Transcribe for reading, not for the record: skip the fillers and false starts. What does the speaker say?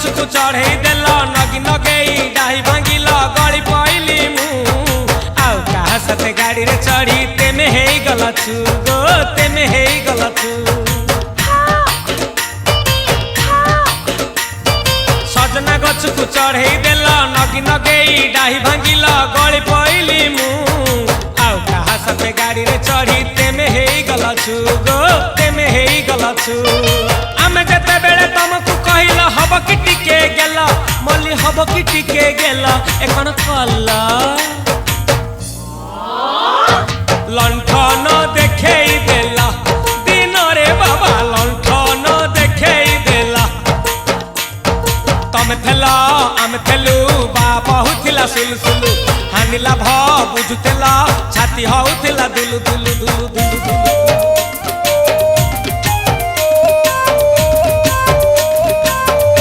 गछकु चढ़े देल नगी नगेई डाही भांगिल गली पइली मु आउ कहा साथे गाड़ी रे चढ़ी तेमे हेई गला छु गो तेमे हेई गला छु सजना गछकु चढ़े देल नगी नगेई डाही भांगिल गली पइली मु आउ कहा साथे गाड़ी रे चढ़ी तेमे हेई गला छु गो तेमे हेई गला छु आमे जते बेले तुमको कहिल हब कि टिके गेल मल्ली हब कि टिके गेल एखन कल्ला लंठन देखेई देला दिन रे बाबा लंठन देखेई देला तमे थेला आमे थेलु बाबा हुथिला सुलसुलु हानिला भ बुझुतेला छाती हउथिला दुलु दुलु दुलु दुलु दुलु